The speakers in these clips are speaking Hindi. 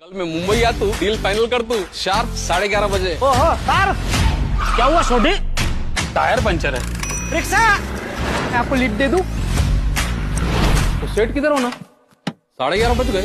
कल मैं मुंबई आ तू डील फाइनल कर तू शार्प 11:30 बजे। ओहो कार क्या हुआ छोटे? टायर पंचर है। रिक्शा मैं आपको लीड दे दूं? तो सेट किधर होना? 11:30 बज गए।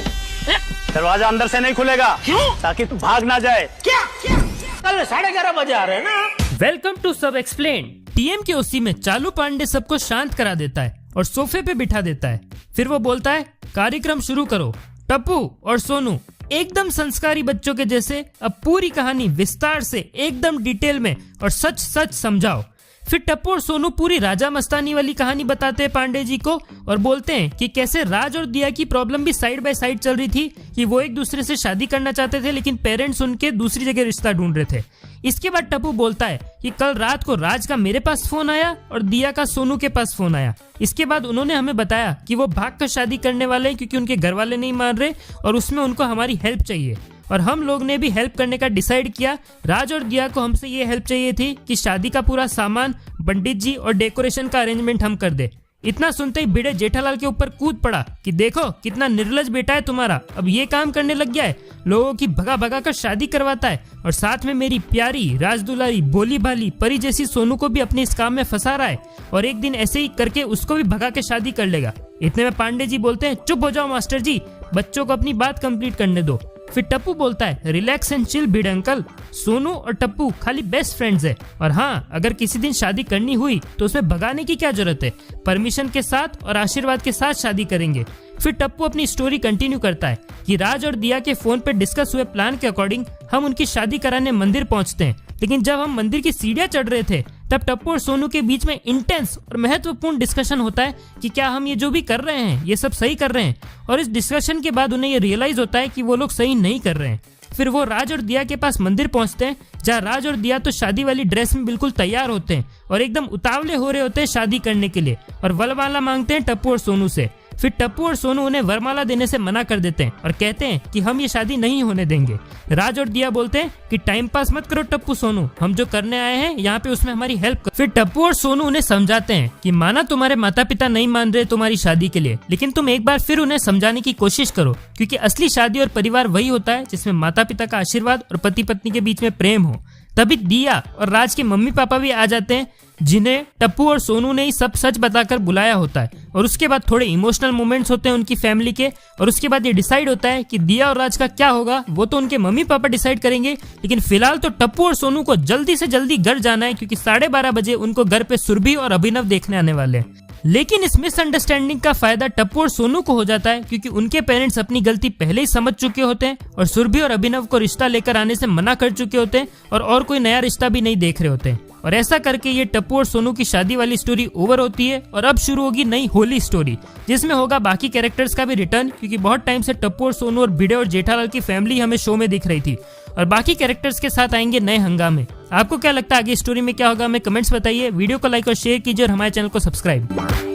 दरवाजा अंदर से नहीं खुलेगा। क्यों? ताकि तू भाग ना जाए। क्या कल 11:30 बजे आ रहे हैं ना। वेलकम टू सब एक्सप्लेन। टीएम के ओसी में चालू पांडे सबको शांत करा देता है और सोफे पे बिठा देता है। फिर वो बोलता है कार्यक्रम शुरू करो। टप्पू और सोनू एकदम संस्कारी बच्चों के जैसे अब पूरी कहानी विस्तार से एकदम डिटेल में और सच सच समझाओ। फिर टप्पू और सोनू पूरी राजा मस्तानी वाली कहानी बताते हैं पांडे जी को और बोलते हैं कि कैसे राज और दिया की प्रॉब्लम भी साइड बाय साइड चल रही थी कि वो एक दूसरे से शादी करना चाहते थे लेकिन पेरेंट्स उनके दूसरी जगह रिश्ता ढूंढ रहे थे। इसके बाद टप्पू बोलता है कि कल रात को राज का मेरे पास फोन आया और दिया का सोनू के पास फोन आया। इसके बाद उन्होंने हमें बताया कि वो भाग कर शादी करने वाले हैं क्योंकि उनके घर वाले नहीं मान रहे और उसमें उनको हमारी हेल्प चाहिए और हम लोग ने भी हेल्प करने का डिसाइड किया। राज और दिया को हमसे ये हेल्प चाहिए थी कि शादी का पूरा सामान, पंडित जी और डेकोरेशन का अरेंजमेंट हम कर दे। इतना सुनते ही भिड़े जेठालाल के ऊपर कूद पड़ा कि देखो कितना निर्लज बेटा है तुम्हारा, अब ये काम करने लग गया है, लोगों की भगा भगा कर शादी करवाता है और साथ में मेरी प्यारी राजदुलारी भोली भाली परी जैसी सोनू को भी अपने इस काम में फंसा रहा है और एक दिन ऐसे ही करके उसको भी भगा के शादी कर लेगा। इतने में पांडे जी बोलते हैं चुप हो जाओ मास्टर जी, बच्चों को अपनी बात कंप्लीट करने दो। फिर टप्पू बोलता है रिलैक्स एंड चिल भिड़ अंकल, सोनू और टप्पू खाली बेस्ट फ्रेंड्स है और हाँ अगर किसी दिन शादी करनी हुई तो उसमें भगाने की क्या जरूरत है, परमिशन के साथ और आशीर्वाद के साथ शादी करेंगे। फिर टप्पू अपनी स्टोरी कंटिन्यू करता है कि राज और दिया के फोन पे डिस्कस हुए प्लान के अकॉर्डिंग हम उनकी शादी कराने मंदिर पहुंचते हैं, लेकिन जब हम मंदिर की सीढ़ियां चढ़ रहे थे तब टप्पू और सोनू के बीच में इंटेंस और महत्वपूर्ण डिस्कशन होता है कि क्या हम ये जो भी कर रहे हैं ये सब सही कर रहे हैं और इस डिस्कशन के बाद उन्हें ये रियलाइज होता है कि वो लोग सही नहीं कर रहे हैं। फिर वो राज और दिया के पास मंदिर पहुंचते हैं जहाँ राज और दिया तो शादी वाली ड्रेस में बिल्कुल तैयार होते हैं और एकदम उतावले हो रहे होते हैं शादी करने के लिए और वरमाला मांगते हैं टप्पू और सोनू से। फिर टप्पू और सोनू उन्हें वरमाला देने से मना कर देते हैं और कहते हैं कि हम ये शादी नहीं होने देंगे। राज और दिया बोलते हैं कि टाइम पास मत करो टप्पू सोनू, हम जो करने आए हैं यहाँ पे उसमें हमारी हेल्प करो। फिर टप्पू और सोनू उन्हें समझाते हैं कि माना तुम्हारे माता पिता नहीं मान रहे तुम्हारी शादी के लिए, लेकिन तुम एक बार फिर उन्हें समझाने की कोशिश करो क्योंकि असली शादी और परिवार वही होता है जिसमें माता पिता का आशीर्वाद और पति पत्नी के बीच में प्रेम हो। तभी दिया और राज के मम्मी पापा भी आ जाते हैं जिन्हें टप्पू और सोनू ने ही सब सच बताकर बुलाया होता है और उसके बाद थोड़े इमोशनल मोमेंट्स होते हैं उनकी फैमिली के और उसके बाद ये डिसाइड होता है कि दिया और राज का क्या होगा वो तो उनके मम्मी पापा डिसाइड करेंगे, लेकिन फिलहाल तो टप्पू और सोनू को जल्दी से जल्दी घर जाना है क्योंकि 12:30 बजे उनको घर पे सुरभि और अभिनव देखने आने वाले हैं। लेकिन इस मिसअंडरस्टैंडिंग का फायदा टप्पू और सोनू को हो जाता है क्योंकि उनके पेरेंट्स अपनी गलती पहले ही समझ चुके होते हैं और सुरभि और अभिनव को रिश्ता लेकर आने से मना कर चुके होते हैं और कोई नया रिश्ता भी नहीं देख रहे होते हैं और ऐसा करके ये टप्पू और सोनू की शादी वाली स्टोरी ओवर होती है और अब शुरू होगी नई होली स्टोरी जिसमें होगा बाकी कैरेक्टर्स का भी रिटर्न क्योंकि बहुत टाइम से टप्पू और सोनू और भिड़े और जेठालाल की फैमिली हमें शो में दिख रही थी और बाकी कैरेक्टर्स के साथ आएंगे नए हंगामे। आपको क्या लगता है आगे स्टोरी में क्या होगा, हमें कमेंट्स बताइए, वीडियो को लाइक और शेयर कीजिए और हमारे चैनल को सब्सक्राइब।